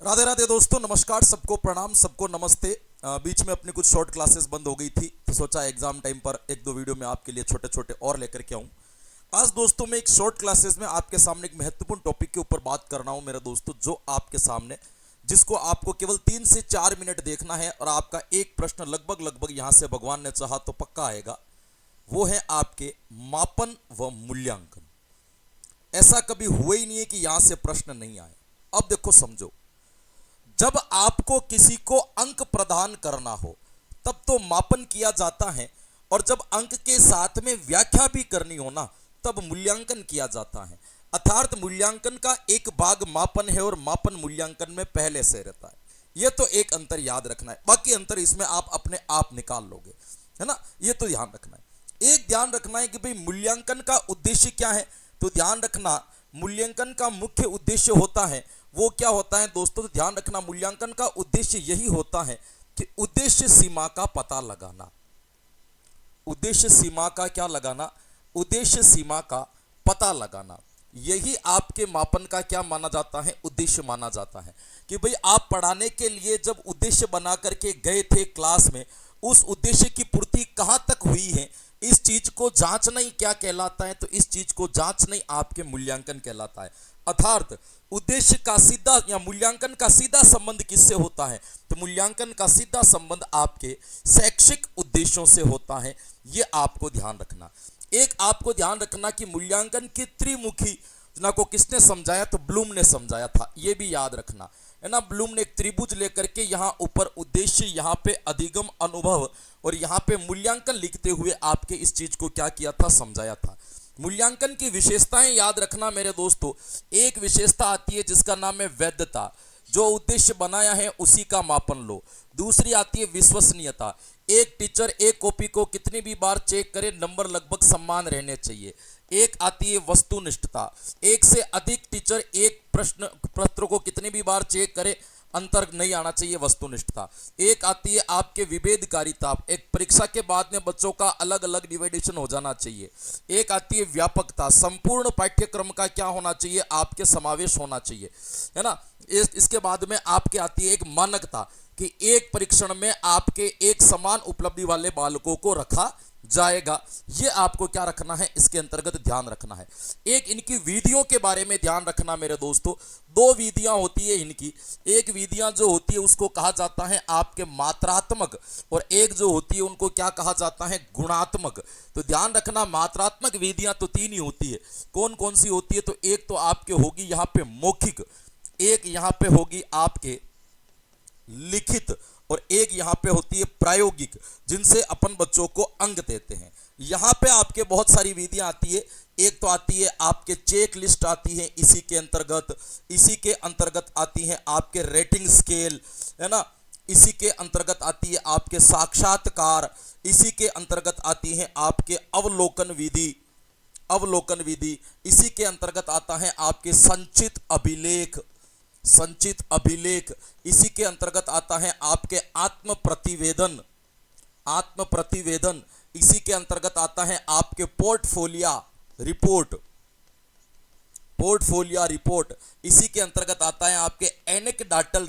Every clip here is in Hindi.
राधे राधे दोस्तों, नमस्कार, सबको प्रणाम, सबको नमस्ते। बीच में अपनी कुछ शॉर्ट क्लासेस बंद हो गई थी तो सोचा एग्जाम टाइम पर एक दो वीडियो में आपके लिए छोटे छोटे और लेकर के आऊं। आज दोस्तों मैं एक शॉर्ट क्लासेस में आपके सामने एक महत्वपूर्ण टॉपिक के ऊपर बात कर रहा हूं मेरे दोस्तों, जो आपके सामने जिसको आपको केवल 3 से 4 मिनट देखना है और आपका एक प्रश्न लगभग लगभग यहां से भगवान ने चाहा तो पक्का आएगा। वो है आपके मापन व मूल्यांकन। ऐसा कभी हुआ ही नहीं है कि यहां से प्रश्न नहीं आए। अब देखो, समझो, जब आपको किसी को अंक प्रदान करना हो तब तो मापन किया जाता है, और जब अंक के साथ में व्याख्या भी करनी हो ना तब मूल्यांकन किया जाता है। अर्थात मूल्यांकन का एक भाग मापन है और मापन मूल्यांकन में पहले से रहता है। यह तो एक अंतर याद रखना है, बाकी अंतर इसमें आप अपने आप निकाल लोगे, है ना। यह तो ध्यान रखना है। एक ध्यान रखना है कि भाई मूल्यांकन का उद्देश्य क्या है। तो ध्यान रखना, मूल्यांकन का मुख्य उद्देश्य होता है, वो क्या होता है दोस्तों, तो ध्यान रखना, मूल्यांकन का उद्देश्य यही होता है कि उद्देश्य सीमा का पता लगाना। उद्देश्य सीमा का क्या लगाना, उद्देश्य सीमा का पता लगाना। यही आपके मापन का क्या माना जाता है, उद्देश्य माना जाता है। कि भाई आप पढ़ाने के लिए जब उद्देश्य बना करके गए थे क्लास में, उस उद्देश्य की पूर्ति कहां तक हुई है, इस चीज को जांचना ही क्या कहलाता है, तो इस चीज को जांचना ही आपके मूल्यांकन कहलाता है। अर्थात उद्देश्य का सीधा या मूल्यांकन का सीधा संबंध किससे होता है, तो मूल्यांकन का सीधा संबंध आपके शैक्षिक उद्देश्यों से होता है। यह आपको ध्यान रखना। एक आपको ध्यान रखना कि मूल्यांकन की त्रिमुखी योजना को किसने समझाया, तो ब्लूम ने समझाया था। यह भी याद रखना है ना। ब्लूम ने एक त्रिभुज लेकर के यहां ऊपर उद्देश्य, यहां पे अधिगम अनुभव और यहां पे मूल्यांकन लिखते हुए आपके इस चीज को क्या किया था, समझाया था। मूल्यांकन की विशेषताएं याद रखना मेरे दोस्तों। एक विशेषता आती है जिसका नाम है वैधता, जो उद्देश्य बनाया है उसी का मापन लो। दूसरी आती है विश्वसनीयता, एक टीचर एक कॉपी को कितनी भी बार चेक करे नंबर लगभग समान रहने चाहिए। एक आती है वस्तुनिष्ठता, एक से अधिक टीचर एक प्रश्न पत्र को कितनी भी बार चेक करे अंतर नहीं आना चाहिए, वस्तुनिष्ठता। एक आती है आपके विभेदकारिता, एक परीक्षा के बाद में बच्चों का अलग अलग डिवाइडेशन हो जाना चाहिए। एक आती है व्यापकता, संपूर्ण पाठ्यक्रम का क्या होना चाहिए, आपके समावेश होना चाहिए, है ना। इसके बाद में आपके आती है एक मानकता, कि एक परीक्षण में आपके एक समान उपलब्धि वाले बालकों को रखा जाएगा। ये आपको क्या रखना है, इसके अंतर्गत ध्यान रखना है। एक इनकी विधियों के बारे में ध्यान रखना मेरे दोस्तों। दो विधियां होती है इनकी। एक विधियां जो होती है उसको कहा जाता है आपके मात्रात्मक, और एक जो होती है उनको क्या कहा जाता है, गुणात्मक। तो ध्यान रखना, मात्रात्मक विधियां तो 3 ही होती है। कौन कौन सी होती है, तो एक तो आपके होगी यहां पे मौखिक, एक यहां पे होगी आपके लिखित, और एक यहां पे होती है प्रायोगिक, जिनसे अपन बच्चों को अंक देते हैं। यहां पे आपके बहुत सारी विधियां आती है। एक तो आती है आपके चेक लिस्ट आती है, इसी के अंतर्गत आती है आपके रेटिंग स्केल, है ना। इसी के अंतर्गत आती है आपके साक्षात्कार, इसी के अंतर्गत आती है आपके अवलोकन विधि, इसी के अंतर्गत आता है आपके संचित अभिलेख, इसी के अंतर्गत आता है आपके आत्म प्रतिवेदन, इसी के अंतर्गत आता है आपके पोर्टफोलियो रिपोर्ट, इसी के अंतर्गत आता है आपके एनेक्डोटल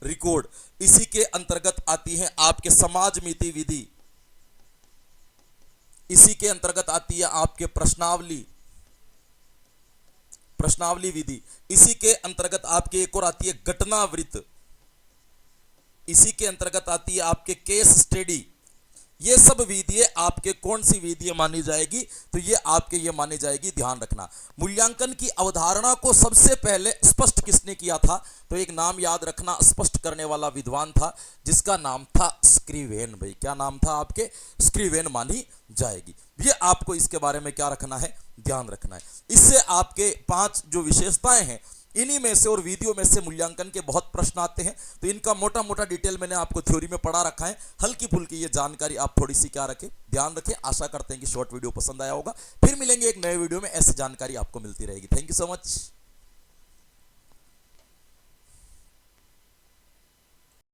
रिकॉर्ड, इसी के अंतर्गत आती है आपके समाज मीति विधि, इसी के अंतर्गत आती है आपके प्रश्नावली विधि, इसी के अंतर्गत आपके एक और आती है घटनावृत्त, इसी के अंतर्गत आती है आपके केस स्टडी। ये सब विधियां आपके कौन सी विधियां मानी जाएगी, तो ये आपके ये मानी जाएगी। ध्यान रखना, मूल्यांकन की अवधारणा को सबसे पहले स्पष्ट किसने किया था, तो एक नाम याद रखना, स्पष्ट करने वाला विद्वान था जिसका नाम था स्क्रीवेन। भाई क्या नाम था आपके, स्क्रीवेन मानी जाएगी। ये आपको इसके बारे में क्या रखना है, ध्यान रखना है। इससे आपके 5 जो विशेषताएं हैं, इन्हीं में से और वीडियो में से मूल्यांकन के बहुत प्रश्न आते हैं। तो इनका मोटा मोटा डिटेल मैंने आपको थ्योरी में पढ़ा रखा है। हल्की फुल्की ये जानकारी आप थोड़ी सी क्या रखें, ध्यान रखें। आशा करते हैं कि शॉर्ट वीडियो पसंद आया होगा। फिर मिलेंगे एक नए वीडियो में, ऐसी जानकारी आपको मिलती रहेगी। Thank you so much.